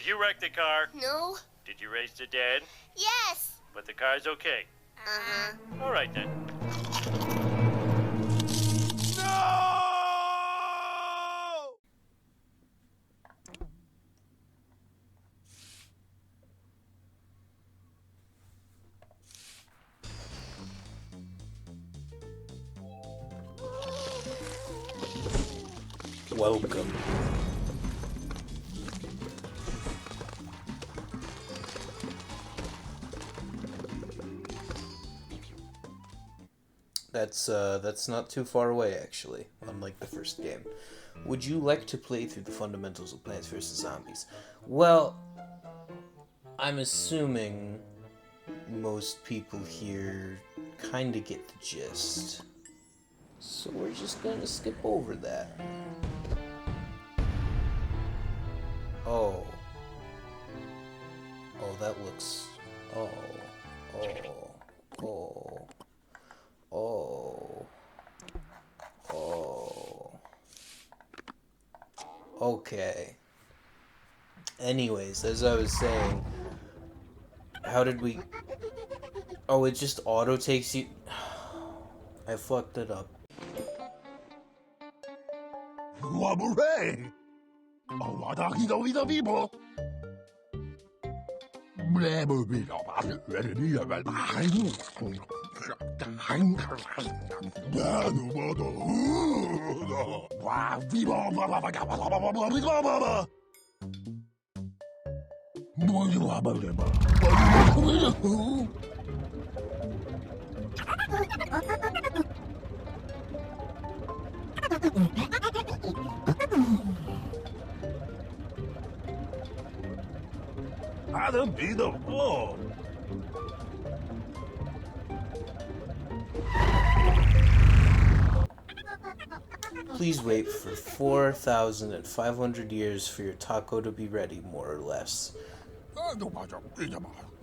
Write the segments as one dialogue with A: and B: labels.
A: Did you wreck the car?
B: No.
A: Did you raise the dead?
B: Yes.
A: But the car's okay.
B: Uh-huh.
A: All right then.
C: No!
D: Welcome. That's not too far away, actually, unlike the first game. Would you like to play through the fundamentals of Plants vs. Zombies? Well, I'm assuming most people here kinda get the gist. So we're just gonna skip over that. Oh. Oh, that looks... Oh. Okay. Anyways, as I was saying, how did we... Oh, it just auto takes you... I fucked it up.
C: Hooray! Oh, what are the people?
D: Please wait for 4,500 years for your taco to be ready, more or less.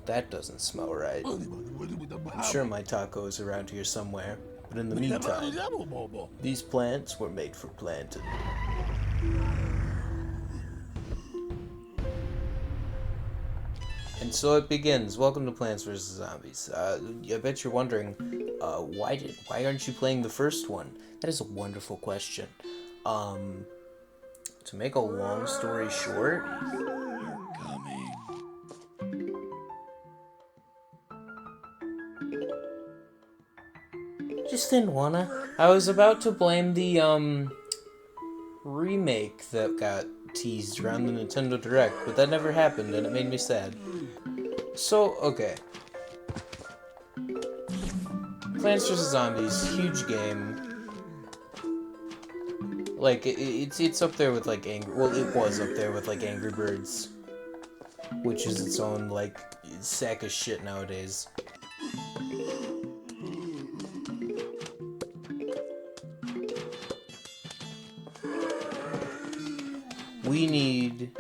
D: That doesn't smell right. I'm sure my taco is around here somewhere, but in the meantime, these plants were made for planting. And so it begins. Welcome to Plants vs. Zombies. I bet you're wondering, why aren't you playing the first one? That is a wonderful question. To make a long story short, just didn't wanna. I was about to blame the remake that got teased around the Nintendo Direct, but that never happened, and it made me sad. So, okay. Plants vs. Zombies, huge game. Like, it's up there with, like, well, it was up there with, like, Angry Birds. Which is its own, like, sack of shit nowadays. We need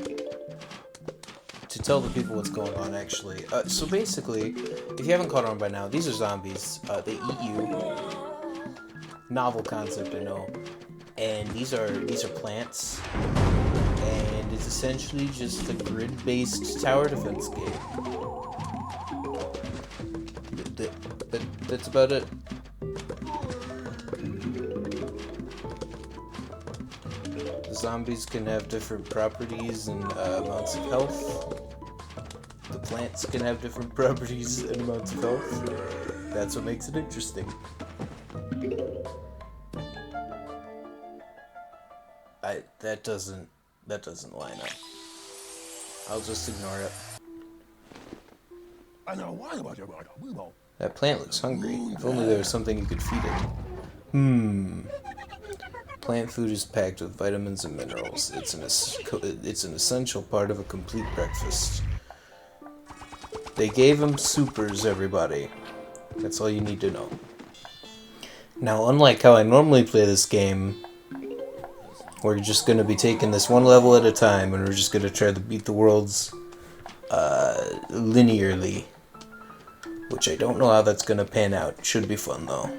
D: to tell the people what's going on, actually. So basically, if you haven't caught on by now, these are zombies. They eat you. Novel concept, I know. And these are plants. And it's essentially just a grid-based tower defense game. That's about it. Zombies can have different properties and amounts of health. The plants can have different properties and amounts of health. That's what makes it interesting. That doesn't line up. I'll just ignore it. That plant looks hungry. If only there was something you could feed it. Plant food is packed with vitamins and minerals. It's an essential part of a complete breakfast. They gave him supers, everybody. That's all you need to know. Now, unlike how I normally play this game, we're just going to be taking this one level at a time, and we're just going to try to beat the worlds linearly. Which I don't know how that's going to pan out. Should be fun, though.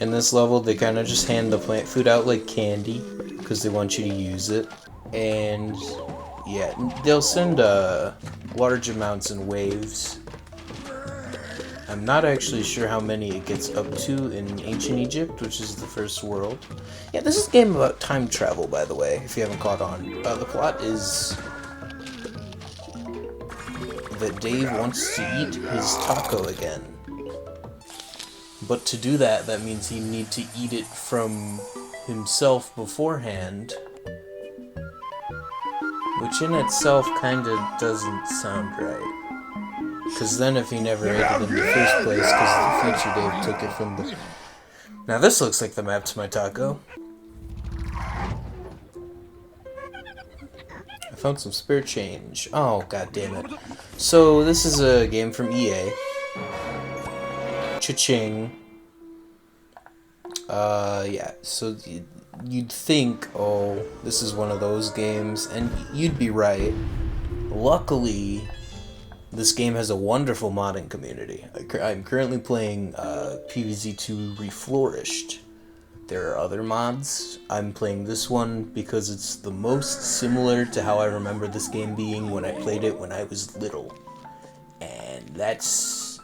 D: In this level, they kind of just hand the plant food out like candy, because they want you to use it. And, yeah, they'll send large amounts in waves. I'm not actually sure how many it gets up to in ancient Egypt, which is the first world. Yeah, this is a game about time travel, by the way, if you haven't caught on. The plot is that Dave wants to eat his taco again. But to do that, that means he needs to eat it from himself beforehand. Which in itself kinda doesn't sound right. Because then if he never ate it in the first place, because the future Dave took it from the... Now this looks like the map to my taco. I found some spare change. Oh, god damn it. So, this is a game from EA. Cha-ching. Yeah, so you'd think, oh, this is one of those games, and you'd be right. Luckily, this game has a wonderful modding community. I'm currently playing PvZ 2 Reflourished. There are other mods. I'm playing this one because it's the most similar to how I remember this game being when I played it when I was little. And that's...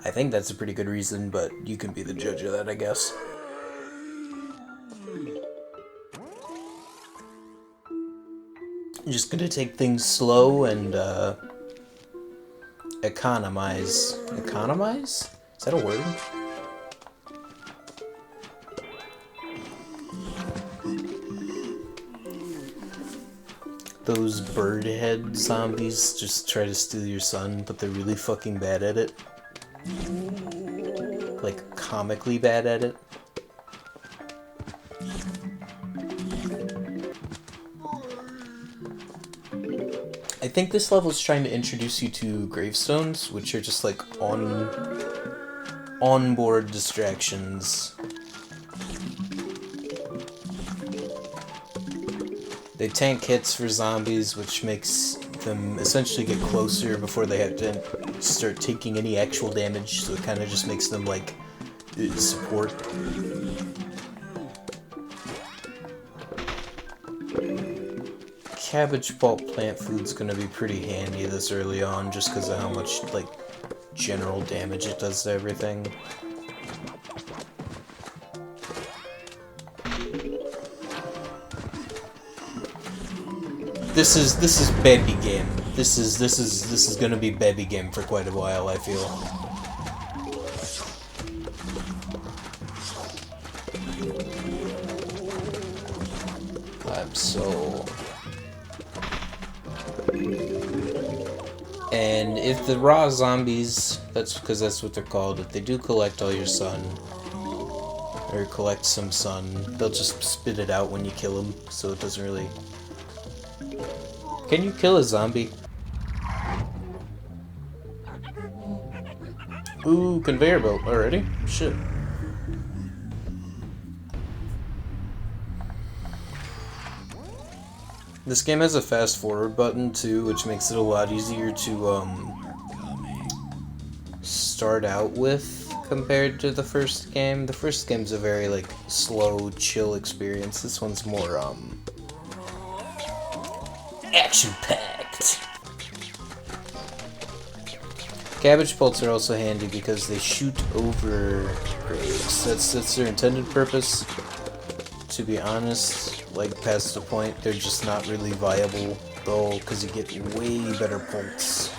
D: I think that's a pretty good reason, but you can be the judge of that, I guess. I'm just gonna take things slow and, economize. Economize? Is that a word? Those bird head zombies just try to steal your son, but they're really fucking bad at it. Like, comically bad at it. I think this level is trying to introduce you to gravestones, which are just like onboard distractions. They tank hits for zombies, which makes them essentially get closer before they have to start taking any actual damage, so it kind of just makes them like support. Cabbage pulp plant food's gonna be pretty handy this early on, just because of how much, like, general damage it does to everything. This is baby game. This is gonna be baby game for quite a while, I feel. I'm so... And if the raw zombies, that's because that's what they're called, if they do collect all your sun, or collect some sun, they'll just spit it out when you kill them, so it doesn't really... Can you kill a zombie? Ooh, conveyor belt already? Shit. This game has a fast forward button too, which makes it a lot easier to start out with compared to the first game. The first game's a very like slow, chill experience. This one's more action-packed. Cabbage pulps are also handy because they shoot over graves. That's their intended purpose. To be honest, like past the point, they're just not really viable though, because you get way better pulps.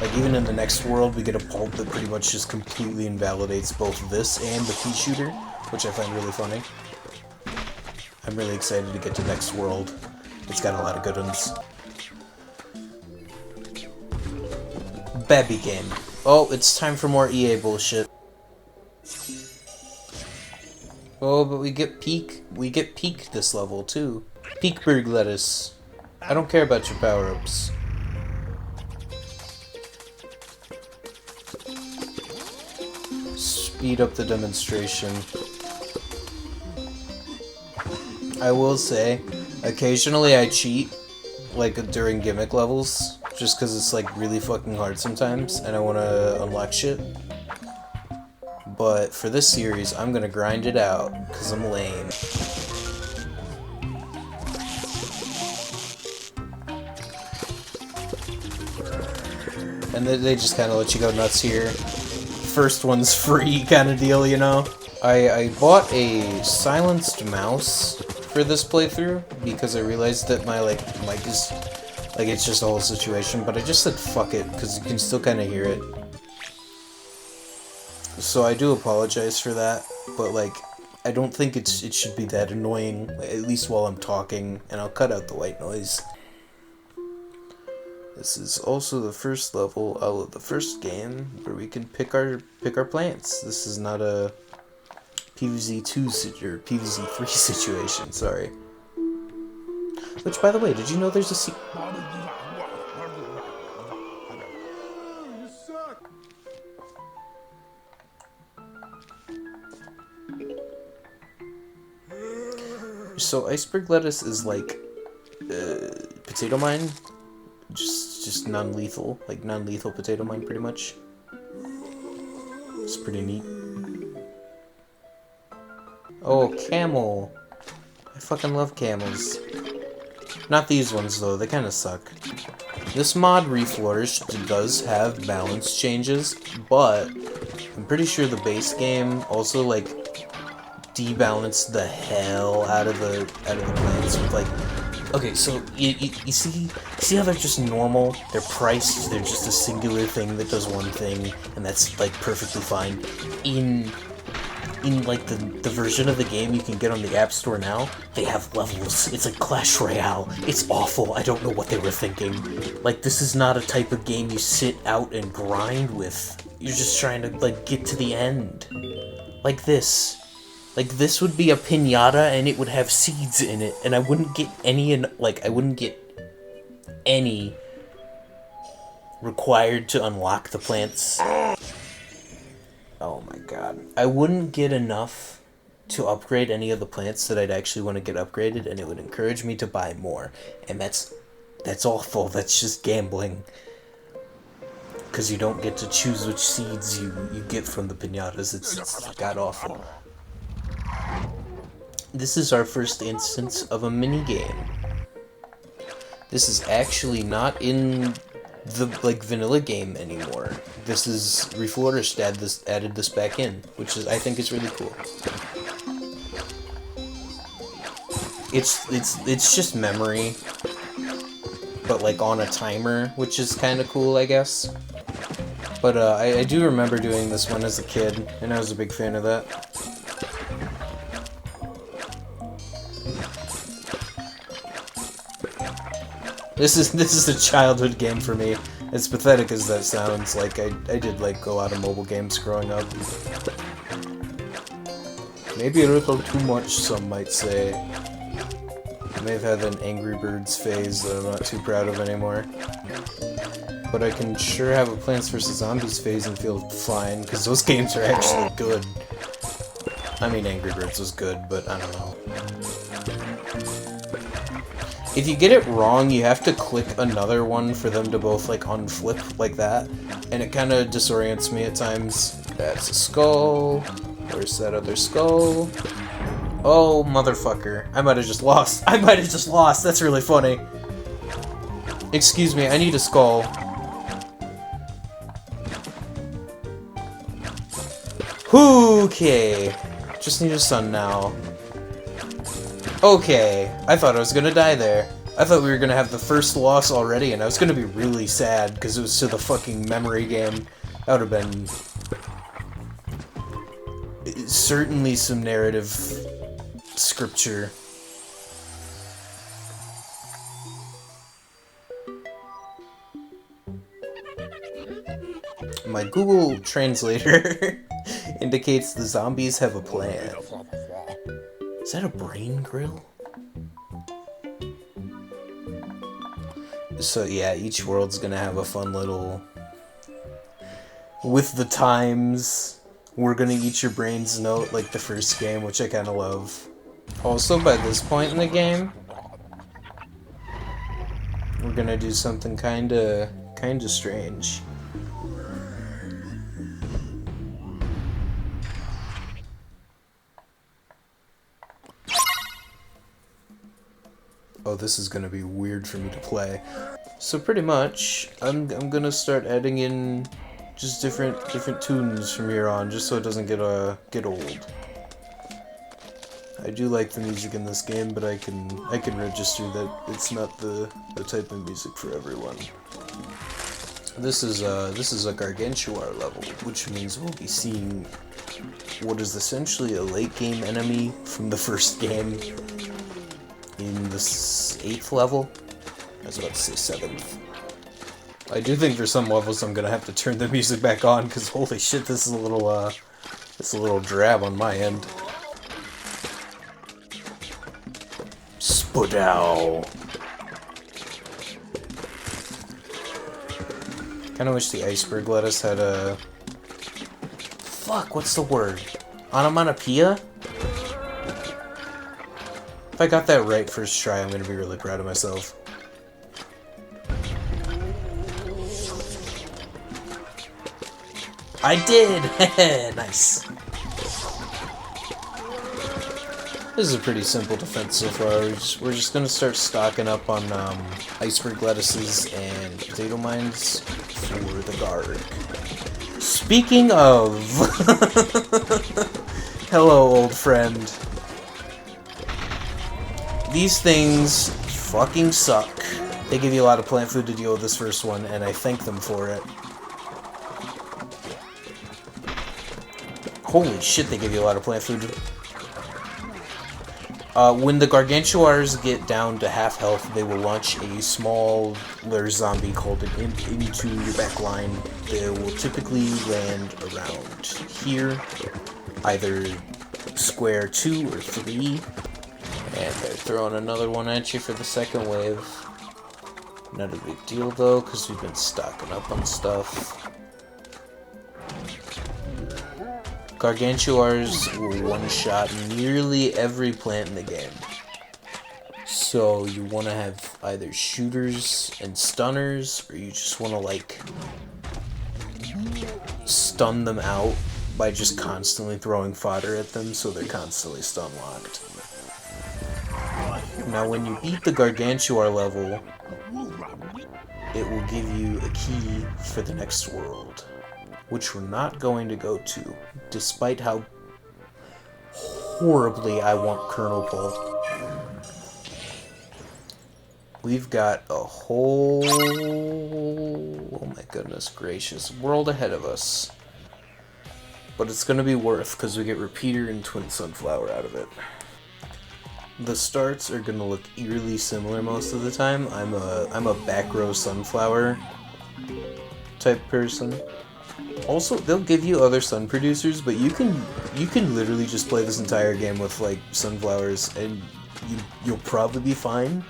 D: Like even in the next world, we get a pulp that pretty much just completely invalidates both this and the pea shooter, which I find really funny. I'm really excited to get to next world. It's got a lot of good ones. Baby game. Oh, it's time for more EA bullshit. Oh, but we get peak this level too. Peakberg lettuce. I don't care about your power-ups. Speed up the demonstration. I will say, occasionally I cheat, like during gimmick levels, just because it's like really fucking hard sometimes, and I want to unlock shit. but for this series, I'm gonna grind it out, because I'm lame. And they just kind of let you go nuts here. First one's free kind of deal, you know? I bought a silenced mouse for this playthrough because I realized that my mic is it's just a whole situation, but I just said fuck it because you can still kind of hear it. So I do apologize for that, but I don't think it should be that annoying, at least while I'm talking, and I'll cut out the white noise. This is also the first level out of the first game where we can pick our plants. This is not a PvZ 2 or PvZ 3 situation, sorry. Which, by the way, did you know there's a So iceberg lettuce is like potato mine, just non-lethal, non-lethal potato mine pretty much. It's pretty neat. Oh, camel. I fucking love camels. Not these ones though, they kind of suck. This mod Reflourish does have balance changes, but I'm pretty sure the base game also debalanced the hell out of the plants with okay, so you see how they're just normal? They're priced, they're just a singular thing that does one thing, and that's perfectly fine. In the version of the game you can get on the App Store now, they have levels. It's like Clash Royale. It's awful. I don't know what they were thinking. This is not a type of game you sit out and grind with. You're just trying to get to the end. Like this. This would be a piñata and it would have seeds in it, and I wouldn't get any required to unlock the plants. Oh my god. I wouldn't get enough to upgrade any of the plants that I'd actually want to get upgraded, and it would encourage me to buy more. And that's awful. That's just gambling. Because you don't get to choose which seeds you get from the piñatas. It's god-awful. This is our first instance of a mini-game. This is actually not in the vanilla game anymore. This is Reflourish added this back in, which I think is really cool. It's just memory, but on a timer, which is kind of cool, I guess. But I do remember doing this one as a kid, and I was a big fan of that. This is a childhood game for me. As pathetic as that sounds, I did go out of mobile games growing up. Maybe a little too much, some might say. I may have had an Angry Birds phase that I'm not too proud of anymore. But I can sure have a Plants vs. Zombies phase and feel fine, because those games are actually good. I mean, Angry Birds was good, but I don't know. If you get it wrong, you have to click another one for them to both, unflip like that. And it kind of disorients me at times. That's a skull. Where's that other skull? Oh, motherfucker. I might have just lost. That's really funny. Excuse me, I need a skull. Okay. Just need a sun now. Okay, I thought I was gonna die there. I thought we were gonna have the first loss already, and I was gonna be really sad because it was to the fucking memory game. That would have been certainly some narrative scripture. My Google Translator indicates the zombies have a plan. Is that a brain grill? So yeah, each world's gonna have a fun little... With the times, we're gonna eat your brains note like the first game, which I kinda love. Also, by this point in the game, we're gonna do something kinda strange. Oh, this is gonna be weird for me to play. So pretty much, I'm gonna start adding in just different tunes from here on, just so it doesn't get old. I do like the music in this game, but I can register that it's not the type of music for everyone. This is a Gargantuar level, which means we'll be seeing what is essentially a late game enemy from the first game in the 8th level. I was about to say 7th. I do think for some levels I'm gonna have to turn the music back on, because holy shit, this is a little drab on my end. Spodow. Kinda wish the iceberg lettuce had a... Fuck, what's the word? Onomatopoeia? If I got that right first try, I'm gonna be really proud of myself. I did! Nice. This is a pretty simple defense so far. We're just gonna start stocking up on iceberg lettuces and potato mines for the guard. Speaking of... Hello, old friend. These things fucking suck. They give you a lot of plant food to deal with this first one, and I thank them for it. Holy shit, they give you a lot of plant food. When the Gargantuars get down to half health, they will launch a smaller zombie called an imp into your back line. They will typically land around here, either square 2 or 3. And they're throwing another one at you for the second wave. Not a big deal though, because we've been stocking up on stuff. Gargantuars will one-shot nearly every plant in the game. So you want to have either shooters and stunners, or you just want to like stun them out by just constantly throwing fodder at them so they're constantly stun-locked. Now when you beat the Gargantuar level, it will give you a key for the next world, which we're not going to go to, despite how horribly I want Colonel Paul. We've got a whole, oh my goodness gracious, world ahead of us. But it's going to be worth, because we get Repeater and Twin Sunflower out of it. The starts are going to look eerily similar most of the time. I'm a back row Sunflower type person. Also, they'll give you other sun producers, but you can literally just play this entire game with like sunflowers, and you'll probably be fine.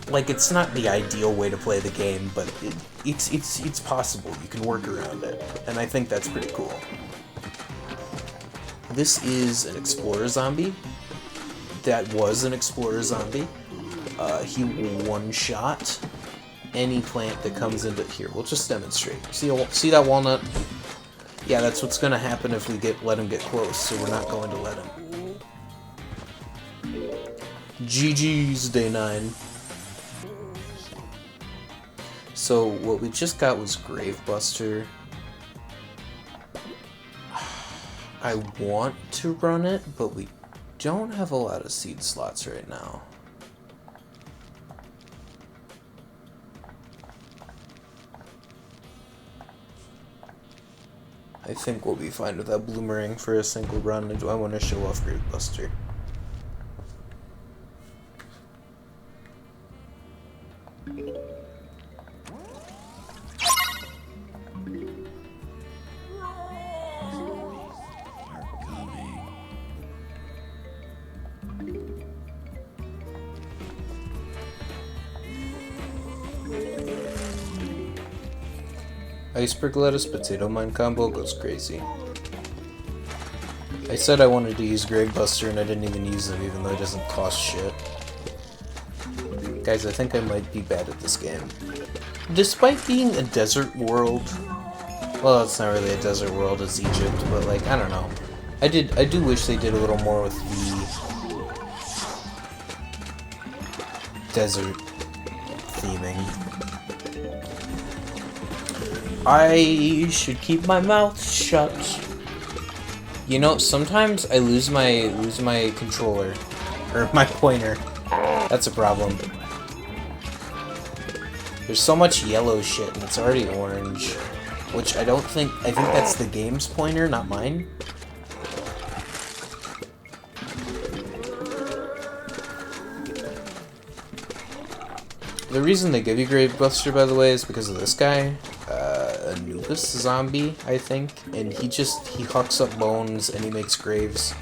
D: Like, it's not the ideal way to play the game, but it's possible. You can work around it, and I think that's pretty cool. This is an Explorer zombie. That was an Explorer zombie. He will one-shot any plant that comes into here. We'll just demonstrate. See that walnut? Yeah, that's what's gonna happen if we let him get close, so we're not going to let him. GG's day 9. So what we just got was Gravebuster. I want to run it, but we don't have a lot of seed slots right now. I think we'll be fine with that Bloomerang for a single run. Do I want to show off Gravebuster? Iceberg lettuce potato mine combo goes crazy. I said I wanted to use Gravebuster and I didn't even use them, even though it doesn't cost shit. Guys, I think I might be bad at this game. Despite being a desert world, well, it's not really a desert world, it's Egypt, but like, I don't know. I do wish they did a little more with desert theming. I should keep my mouth shut. You know, sometimes I lose my controller, or my pointer. That's a problem. There's so much yellow shit, and it's already orange, which I think that's the game's pointer, not mine. The reason they give you Gravebuster, by the way, is because of this guy. Anubis zombie, I think, and he hucks up bones and he makes graves,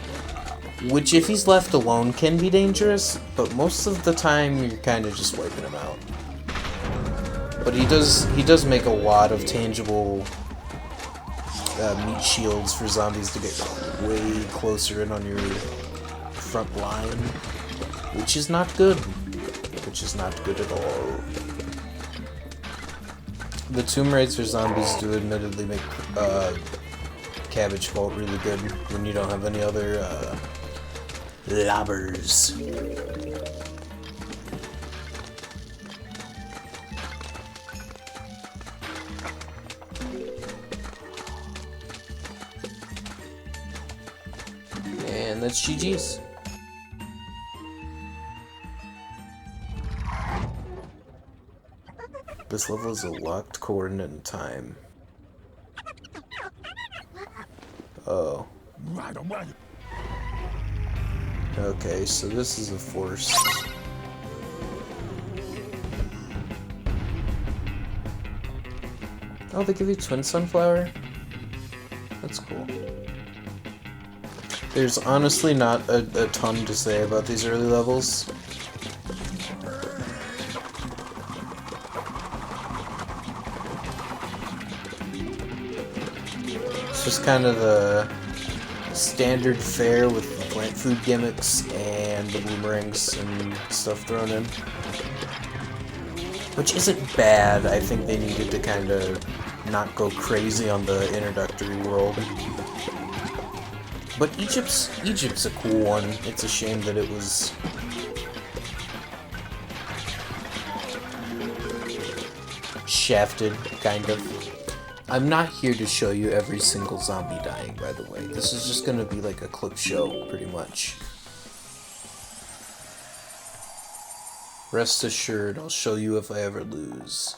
D: which if he's left alone can be dangerous, but most of the time you're kind of just wiping him out. But he does make a lot of tangible meat shields for zombies to get way closer in on your front line, which is not good. Which is not good at all. The tomb raids for zombies do admittedly make Cabbage Vault really good when you don't have any other lobbers. And that's GG's. This level is a locked coordinate in time. Oh. Okay, so this is a force. Oh, they give you Twin Sunflower? That's cool. There's honestly not a ton to say about these early levels. Just kind of the standard fare with the plant food gimmicks and the boomerangs and stuff thrown in. Which isn't bad. I think they needed to kind of not go crazy on the introductory world. But Egypt's a cool one. It's a shame that it was shafted, kind of. I'm not here to show you every single zombie dying, by the way. This is just gonna be like a clip show, pretty much. Rest assured, I'll show you if I ever lose.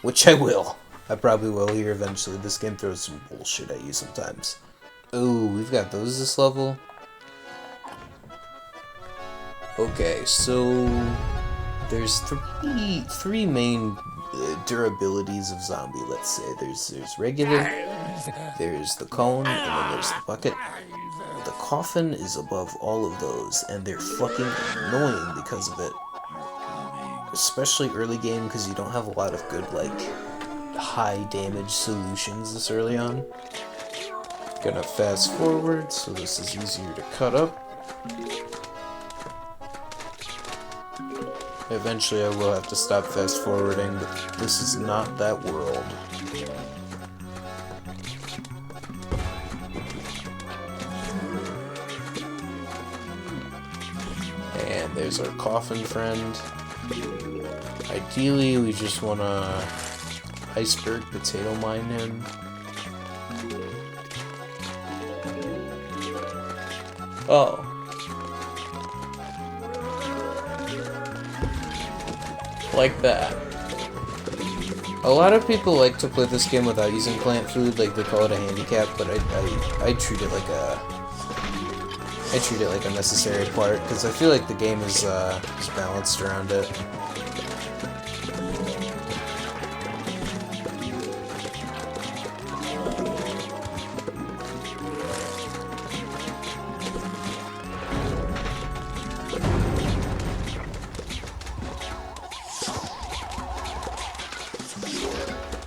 D: Which I will. I probably will here eventually. This game throws some bullshit at you sometimes. Oh, we've got those this level. Okay, so there's three main durabilities of zombie, let's say. There's regular, there's the cone, and then there's the bucket. The coffin is above all of those, and they're fucking annoying because of it. Especially early game, because you don't have a lot of good, like, high damage solutions this early on. Gonna fast forward, so this is easier to cut up. Eventually I will have to stop fast forwarding, but this is not that world. And there's our coffin friend. Ideally, we just want to iceberg potato mine him. Oh. Like that. A lot of people like to play this game without using plant food, like they call it a handicap, but I treat it like a necessary part, because I feel like the game is balanced around it.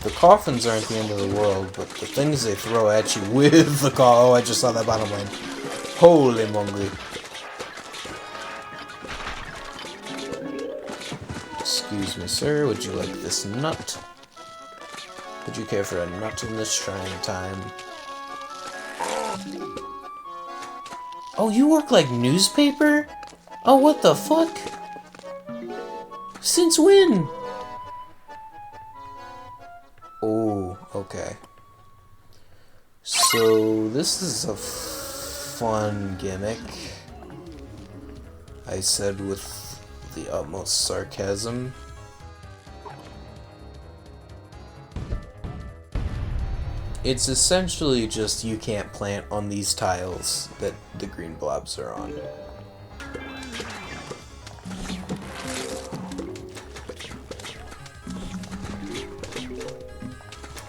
D: The coffins aren't the end of the world, but the things they throw at you with the oh, I just saw that bottom lane. Holy moly. Excuse me, sir, would you like this nut? Would you care for a nut in this trying time? Oh, you work like newspaper? Oh, what the fuck? Since when? Oh, okay. So, this is a fun gimmick. I said with the utmost sarcasm. It's essentially just you can't plant on these tiles that the green blobs are on.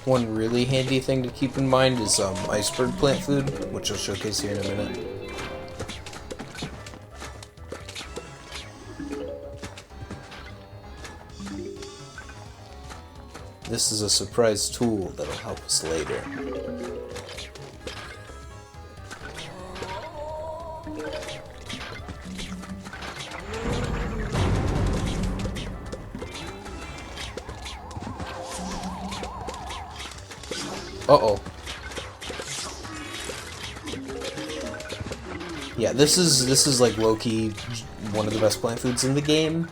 D: One really handy thing to keep in mind is iceberg plant food, which I'll showcase here in a minute. This is a surprise tool that'll help us later. Uh-oh. Yeah, this is like low-key one of the best plant foods in the game.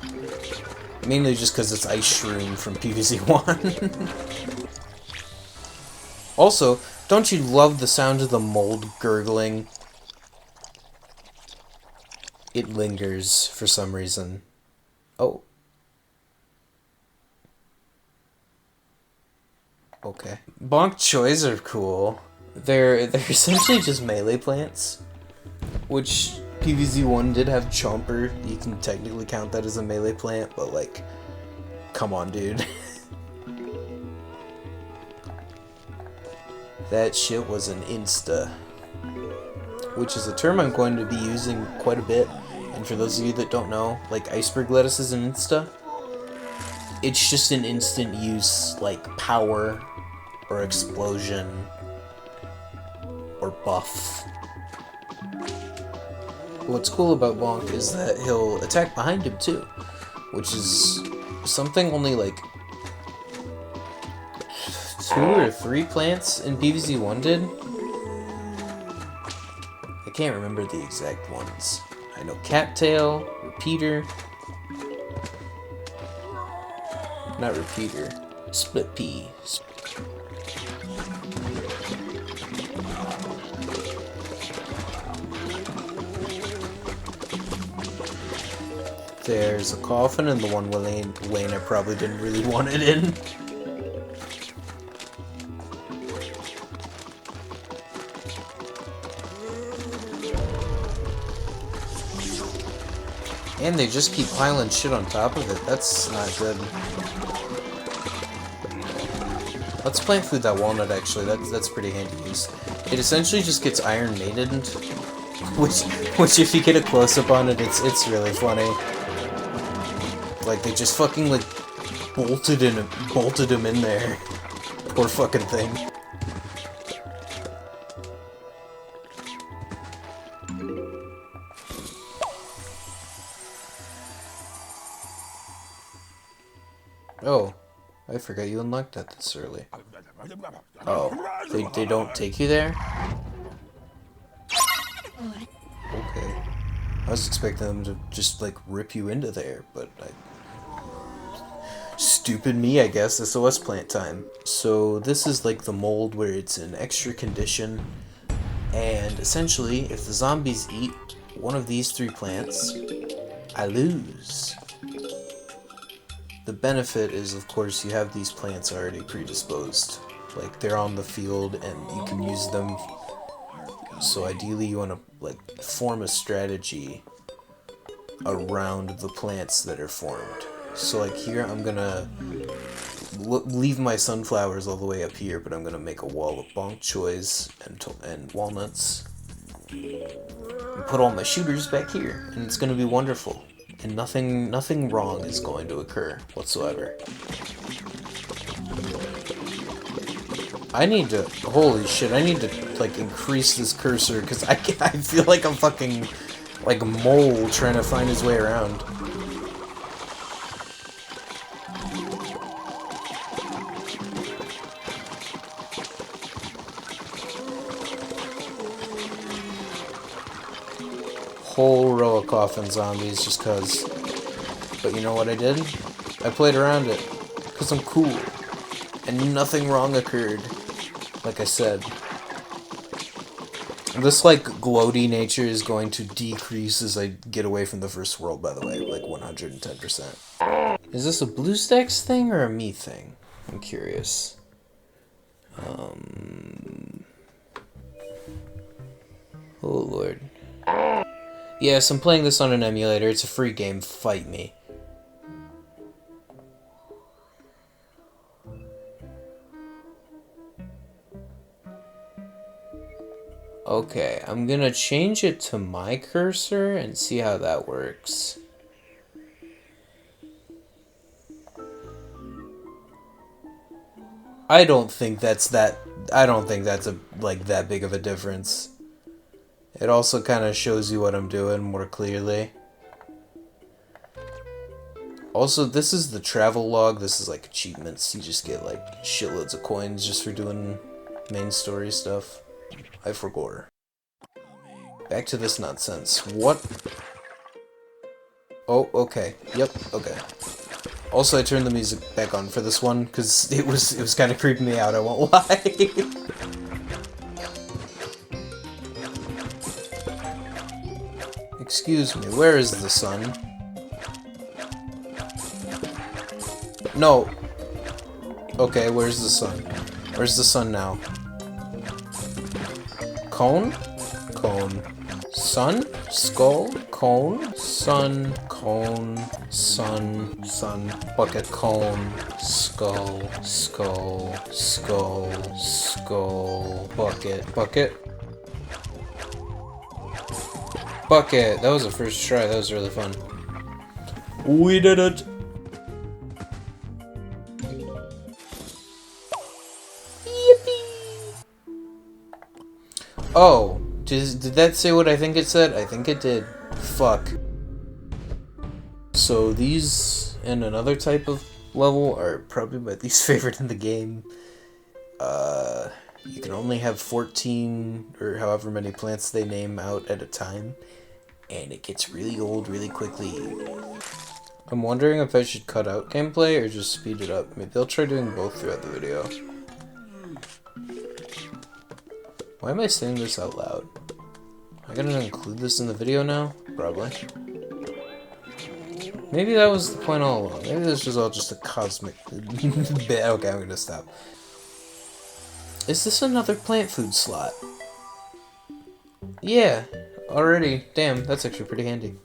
D: Mainly just because it's ice shroom from PvZ 1. Also, don't you love the sound of the mold gurgling? It lingers for some reason. Oh. Okay. Bonk choys are cool. They're essentially just melee plants, which PvZ 1 did have Chomper. You can technically count that as a melee plant, but like, come on, dude. That shit was an insta, which is a term I'm going to be using quite a bit. And for those of you that don't know, like iceberg lettuce is an insta. It's just an instant use, like power or explosion or buff. What's cool about Bonk is that he'll attack behind him too, which is something only like 2 or 3 plants in PvZ 1 did. I can't remember the exact ones. I know Cattail, Repeater, not Repeater, Split Pea. There's a coffin and the one lane I probably didn't really want it in. And they just keep piling shit on top of it. That's not good. Let's plant food that walnut actually. That's pretty handy use. It essentially just gets Iron Maidened, which if you get a close up on it, it's really funny. Like they just fucking like bolted him in there. Poor fucking thing. Oh, I forgot you unlocked that this early. Oh, they don't take you there? Okay. I was expecting them to just like rip you into there, but stupid me, I guess. SOS plant time. So this is like the mold where it's in extra condition, and essentially if the zombies eat one of these 3 plants, I lose. The benefit is, of course, you have these plants already predisposed. Like, they're on the field and you can use them. So ideally you want to, like, form a strategy around the plants that are formed. So, like, here I'm gonna leave my sunflowers all the way up here, but I'm gonna make a wall of bonk choys and walnuts. And put all my shooters back here, and it's gonna be wonderful. And nothing wrong is going to occur whatsoever. I need to, holy shit, I need to like increase this cursor because I feel like I'm fucking like a mole trying to find his way around. Whole row of coffin zombies just cause. But you know what I did? I played around it. Because I'm cool. And nothing wrong occurred. Like I said. This, like, gloaty nature is going to decrease as I get away from the first world, by the way. Like, 110%. Is this a BlueStacks thing or a me thing? I'm curious. Oh, Lord. Yes, I'm playing this on an emulator. It's a free game. Fight me. Okay, I'm gonna change it to my cursor and see how that works. I don't think that's a, like, that big of a difference. It also kind of shows you what I'm doing more clearly. Also, this is the travel log. This is like achievements. You just get like shitloads of coins just for doing main story stuff. I forgot. Back to this nonsense. What? Oh, okay. Yep, okay. Also, I turned the music back on for this one because it was kind of creeping me out. I won't lie. Excuse me. Where is the sun? No. Okay, where's the sun? Where's the sun now? Cone? Cone. Sun? Skull? Cone? Sun? Cone? Sun? Sun? Bucket? Cone? Skull? Skull? Skull? Skull? Bucket? Bucket? Bucket! That was the first try, that was really fun. We did it! Oh, did that say what I think it said? I think it did. Fuck. So these and another type of level are probably my least favorite in the game. You can only have 14 or however many plants they name out at a time, and it gets really old really quickly. I'm wondering if I should cut out gameplay or just speed it up. Maybe I'll try doing both throughout the video. Why am I saying this out loud? Am I gonna include this in the video now? Probably. Maybe that was the point all along. Maybe this was all just a cosmic bit. Okay, I'm gonna stop. Is this another plant food slot? Yeah, already. Damn, that's actually pretty handy.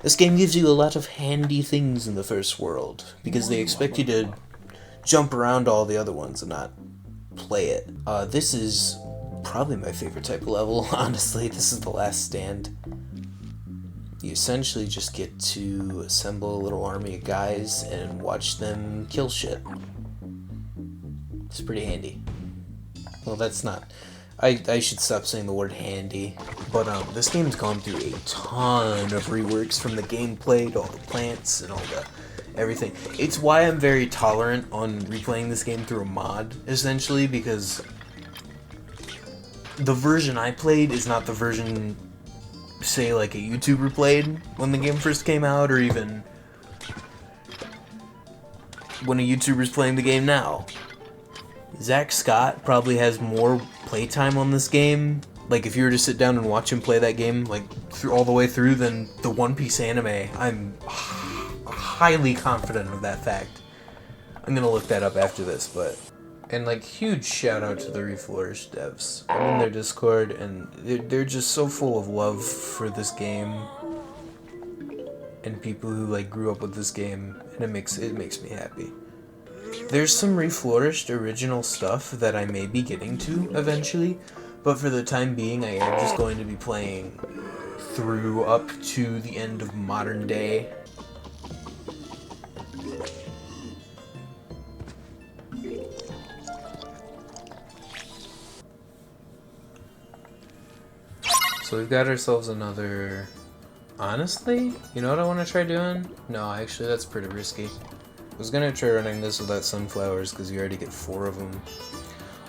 D: This game gives you a lot of handy things in the first world, because they expect you to jump around all the other ones and not play it. This is probably my favorite type of level, honestly. This is the last stand. You essentially just get to assemble a little army of guys and watch them kill shit. It's pretty handy. Well, that's not... I should stop saying the word handy. But this game's gone through a ton of reworks, from the gameplay to all the plants and all the everything. It's why I'm very tolerant on replaying this game through a mod, essentially, because the version I played is not the version, say, like a YouTuber played when the game first came out, or even when a YouTuber's playing the game now. Zach Scott probably has more playtime on this game, like if you were to sit down and watch him play that game, like all the way through, than the One Piece anime. I'm highly confident of that fact. I'm gonna look that up after this, but... And, like, huge shout out to the Reflourished devs. I'm in their Discord, and they're just so full of love for this game. And people who, like, grew up with this game, and it makes me happy. There's some Reflourished original stuff that I may be getting to eventually, but for the time being, I am just going to be playing through up to the end of modern day. So we've got ourselves another... Honestly, you know what I want to try doing? No, actually that's pretty risky. I was gonna try running this without sunflowers because you already get 4 of them.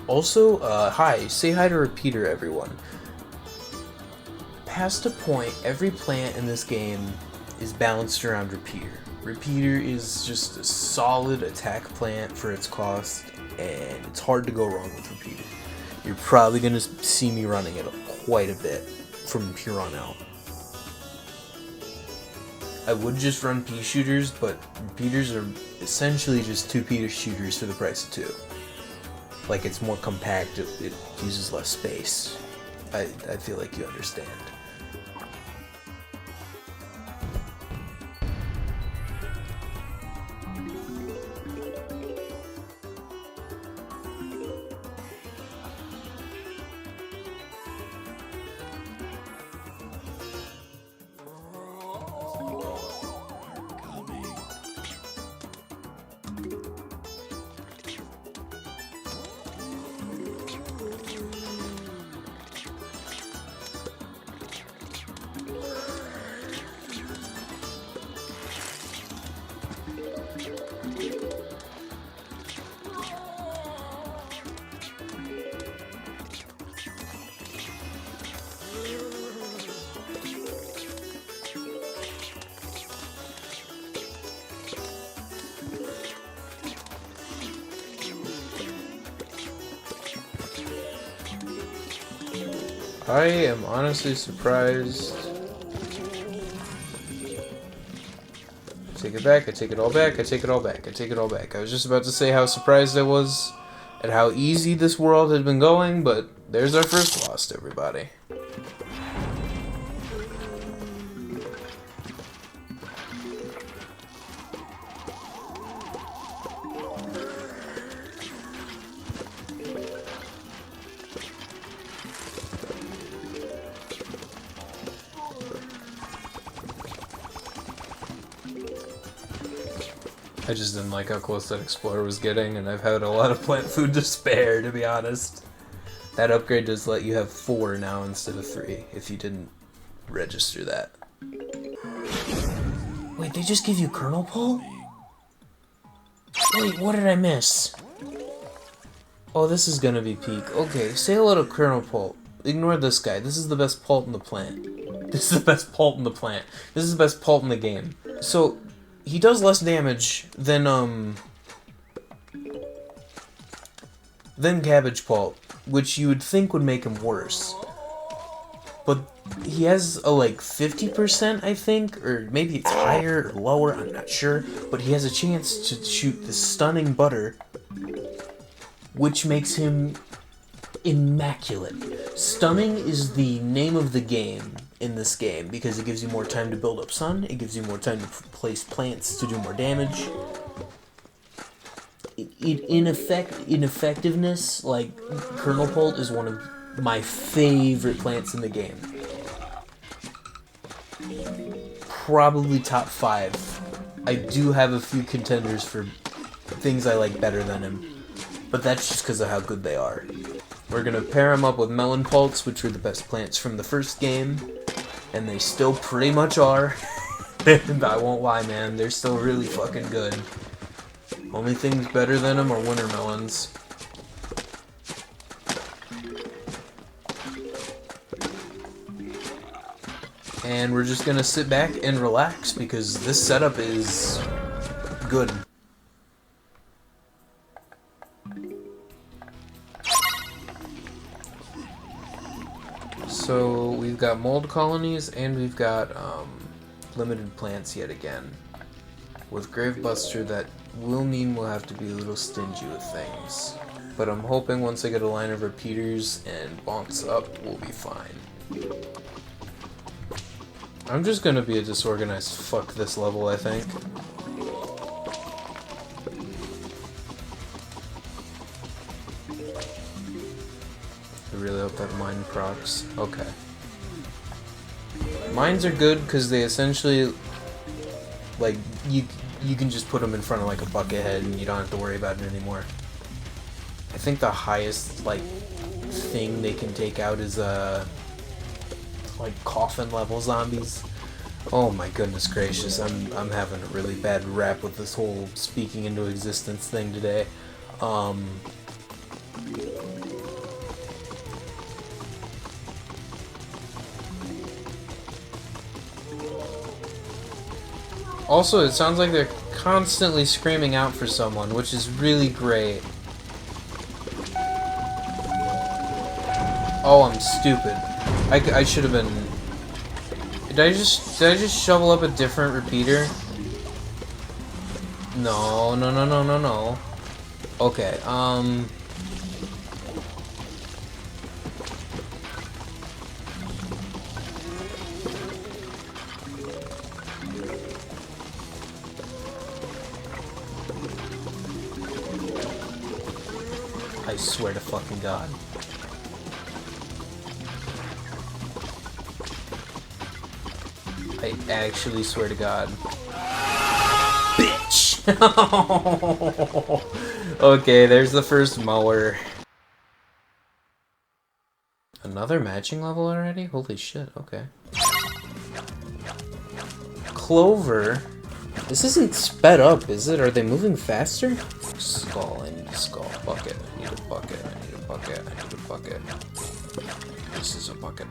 D: Also, hi, say hi to Repeater, everyone. Past a point, every plant in this game is balanced around Repeater. Repeater is just a solid attack plant for its cost, and it's hard to go wrong with Repeater. You're probably going to see me running it quite a bit from here on out. I would just run pea shooters, but repeaters are essentially just 2 pea shooters for the price of 2. Like, it's more compact, it uses less space. I feel like you understand. I am honestly surprised. Take it back, I take it all back, I take it all back, I take it all back. I was just about to say how surprised I was at how easy this world had been going, but there's our first loss, everybody. I just didn't like how close that Explorer was getting, and I've had a lot of plant food to spare, to be honest. That upgrade does let you have 4 now instead of 3, if you didn't register that. Wait, they just give you kernel pull? Wait, what did I miss? Oh, this is gonna be peak. Okay, say hello to kernel pulp. Ignore this guy. This is the best pulp in the plant. This is the best pulp in the plant. This is the best pulp in the game. So, he does less damage than Cabbage Pulp, which you would think would make him worse. But he has a, like, 50%, I think, or maybe it's higher or lower, I'm not sure. But he has a chance to shoot the stunning butter, which makes him immaculate. Stunning is the name of the game in this game because it gives you more time to build up sun, it gives you more time to place plants to do more damage. In effectiveness, like, Kernel Pult is one of my favorite plants in the game. Probably top 5. I do have a few contenders for things I like better than him, but that's just because of how good they are. We're gonna pair them up with Melon Pults, which were the best plants from the first game, and they still pretty much are. I won't lie, man, they're still really fucking good. Only things better than them are winter melons. And we're just gonna sit back and relax because this setup is good. So we've got mold colonies and we've got limited plants yet again. With Gravebuster, that will mean we'll have to be a little stingy with things. But I'm hoping once I get a line of repeaters and bonks up, we'll be fine. I'm just gonna be a disorganized fuck this level, I think. I really hope that mine procs. Okay. Mines are good because they essentially, like, you can just put them in front of like a bucket head and you don't have to worry about it anymore. I think the highest, like, thing they can take out is like coffin level zombies. Oh my goodness gracious, I'm having a really bad rap with this whole speaking into existence thing today. Also, it sounds like they're constantly screaming out for someone, which is really great. Oh, I'm stupid. I should have been... Did I just shovel up a different repeater? No, no, no, no, no, no. Okay, I swear to fucking God. I actually swear to God. Bitch! Okay, there's the first mower. Another matching level already? Holy shit, okay. Clover? This isn't sped up, is it? Are they moving faster? Skull, I need a skull. Bucket, I need a bucket, I need a bucket, I need a bucket. This is a bucket.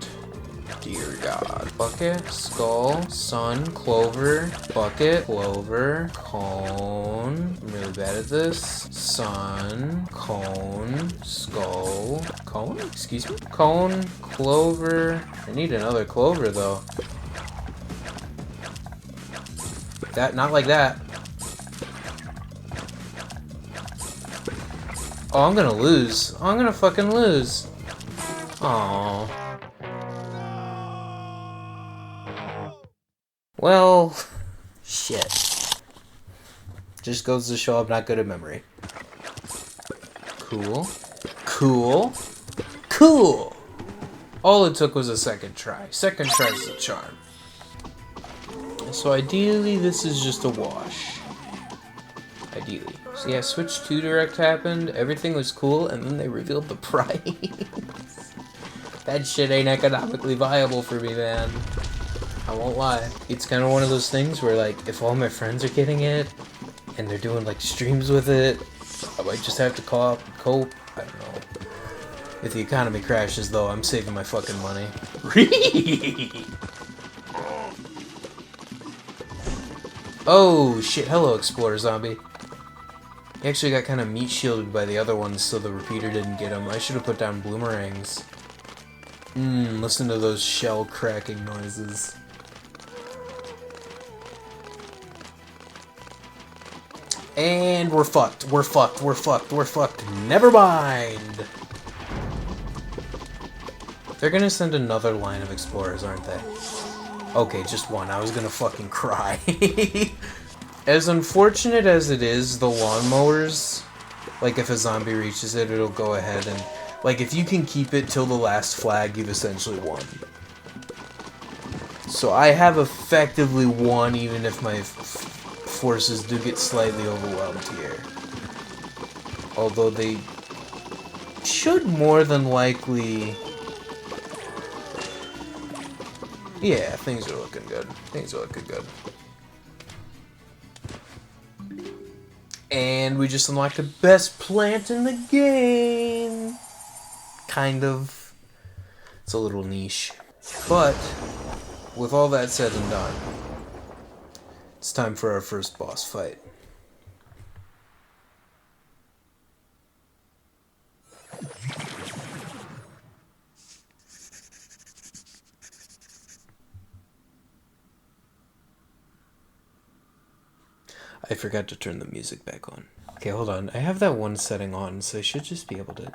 D: Dear God. Bucket, skull, sun, clover, bucket, clover, cone. I'm really bad at this. Sun, cone, skull, cone? Excuse me? Cone, clover. I need another clover though. That, not like that. Oh, I'm gonna lose. I'm gonna fucking lose. Aww. Well, shit. Just goes to show I'm not good at memory. Cool. Cool. Cool! All it took was a second try. Second try's the charm. So ideally, this is just a wash. Ideally. So yeah, Switch 2 Direct happened, everything was cool, and then they revealed the price. That shit ain't economically viable for me, man. I won't lie. It's kind of one of those things where, like, if all my friends are getting it, and they're doing, like, streams with it, I might just have to cope. I don't know. If the economy crashes, though, I'm saving my fucking money. Oh, shit. Hello, Explorer Zombie. He actually got kind of meat shielded by the other ones, so the repeater didn't get him. I should have put down bloomerangs. Listen to those shell cracking noises. And we're fucked. We're fucked. We're fucked. We're fucked. Never mind. They're gonna send another line of explorers, aren't they? Okay, just one. I was gonna fucking cry. As unfortunate as it is, the lawnmowers, like if a zombie reaches it, it'll go ahead and, like, if you can keep it till the last flag, you've essentially won. So I have effectively won, even if my forces do get slightly overwhelmed here. Although they should more than likely... Yeah, things are looking good. Things are looking good. And we just unlocked the best plant in the game. Kind of. It's a little niche. But, with all that said and done, it's time for our first boss fight. I forgot to turn the music back on. Okay, hold on. I have that one setting on, so I should just be able to...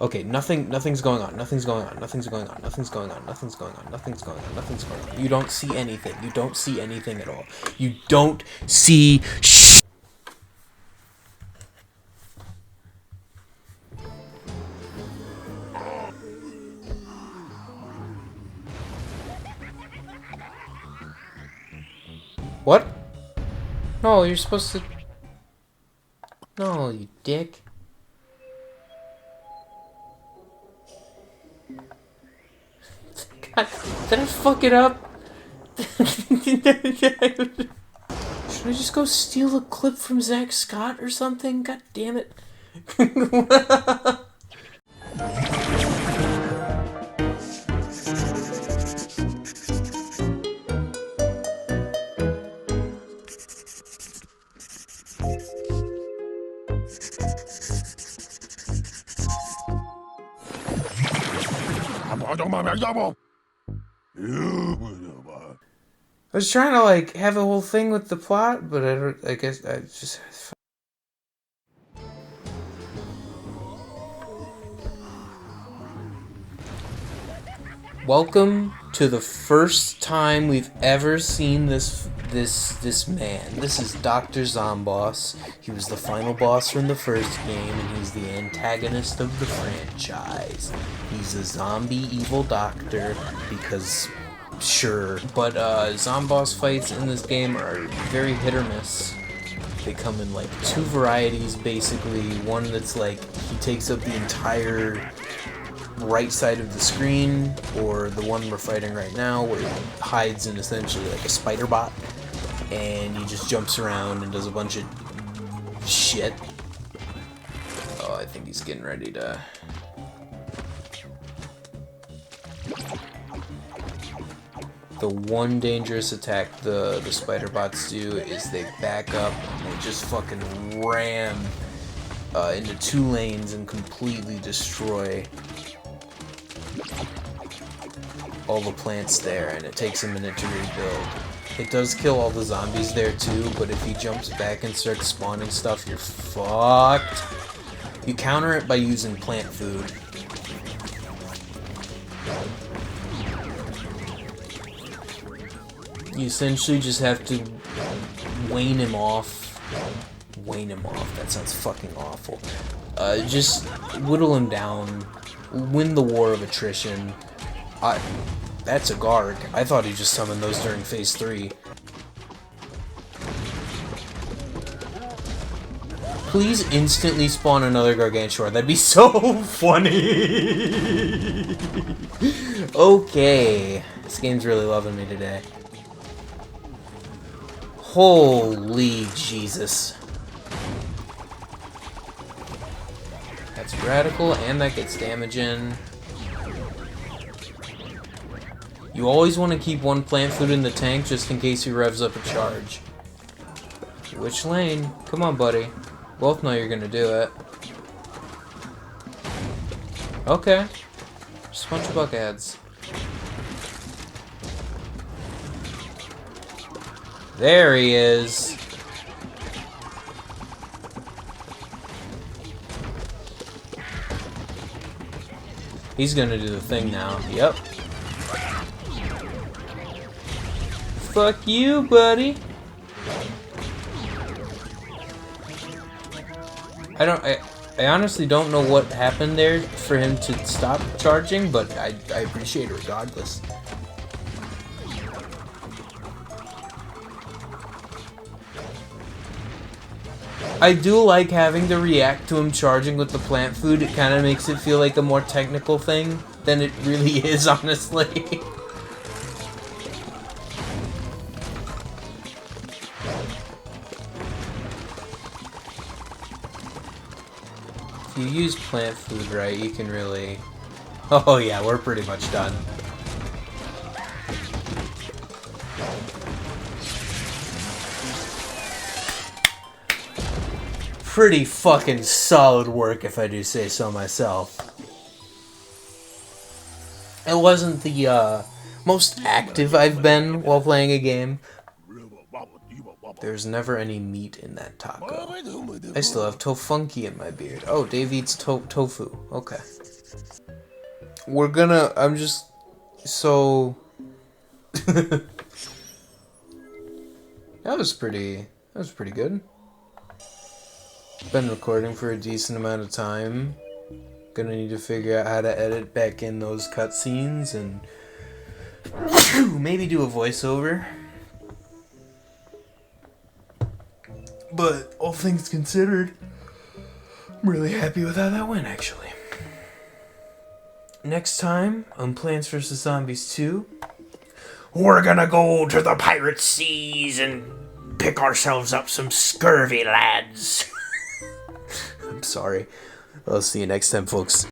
D: Okay, nothing's going on. Nothing's going on. Nothing's going on. Nothing's going on. Nothing's going on. Nothing's going on. Nothing's going on. You don't see anything. You don't see anything at all. You don't see sh... What? No, you're supposed to... No, you dick. God, did I fuck it up? Should I just go steal a clip from Zach Scott or something? God damn it. I was trying to like have a whole thing with the plot, but I guess I just. Welcome to the first time we've ever seen this man. This is Dr. Zomboss. He was the final boss from the first game, and he's the antagonist of the franchise. He's a zombie evil doctor because, sure. But Zomboss fights in this game are very hit or miss. They come in like two varieties, basically. One that's like he takes up the entire right side of the screen, or the one we're fighting right now where he hides in essentially like a spider bot and he just jumps around and does a bunch of shit. Oh, I think he's getting ready to... The one dangerous attack the spider bots do is they back up and they just fucking ram into two lanes and completely destroy all the plants there, and it takes a minute to rebuild. It does kill all the zombies there too, but if he jumps back and starts spawning stuff, you're fucked. You counter it by using plant food. You essentially just have to wane him off. Wane him off, that sounds fucking awful. Just whittle him down, win the war of attrition. That's a Garg. I thought he just summoned those during Phase 3. Please instantly spawn another Gargantuar. That'd be so funny! Okay. This game's really loving me today. Holy Jesus. That's radical, and that gets damage in. You always want to keep one plant food in the tank just in case he revs up a charge. Which lane? Come on, buddy. Both know you're gonna do it. Okay. Just a bunch of buckheads. There he is. He's gonna do the thing now. Yep. Fuck you, buddy. I honestly don't know what happened there for him to stop charging, but I appreciate it regardless. I do like having to react to him charging with the plant food. It kind of makes it feel like a more technical thing than it really is, honestly. If you use plant food right, you can really... Oh yeah, we're pretty much done. Pretty fucking solid work, if I do say so myself. It wasn't the most active I've been while playing a game. There's never any meat in that taco. I still have tofunky in my beard. Oh, Dave eats tofu. Okay. We're gonna... I'm just... So... That was pretty good. Been recording for a decent amount of time. Gonna need to figure out how to edit back in those cutscenes and... maybe do a voiceover. But all things considered, I'm really happy with how that went, actually. Next time on Plants vs. Zombies 2, we're gonna go to the pirate seas and pick ourselves up some scurvy lads. I'm sorry. I'll see you next time, folks.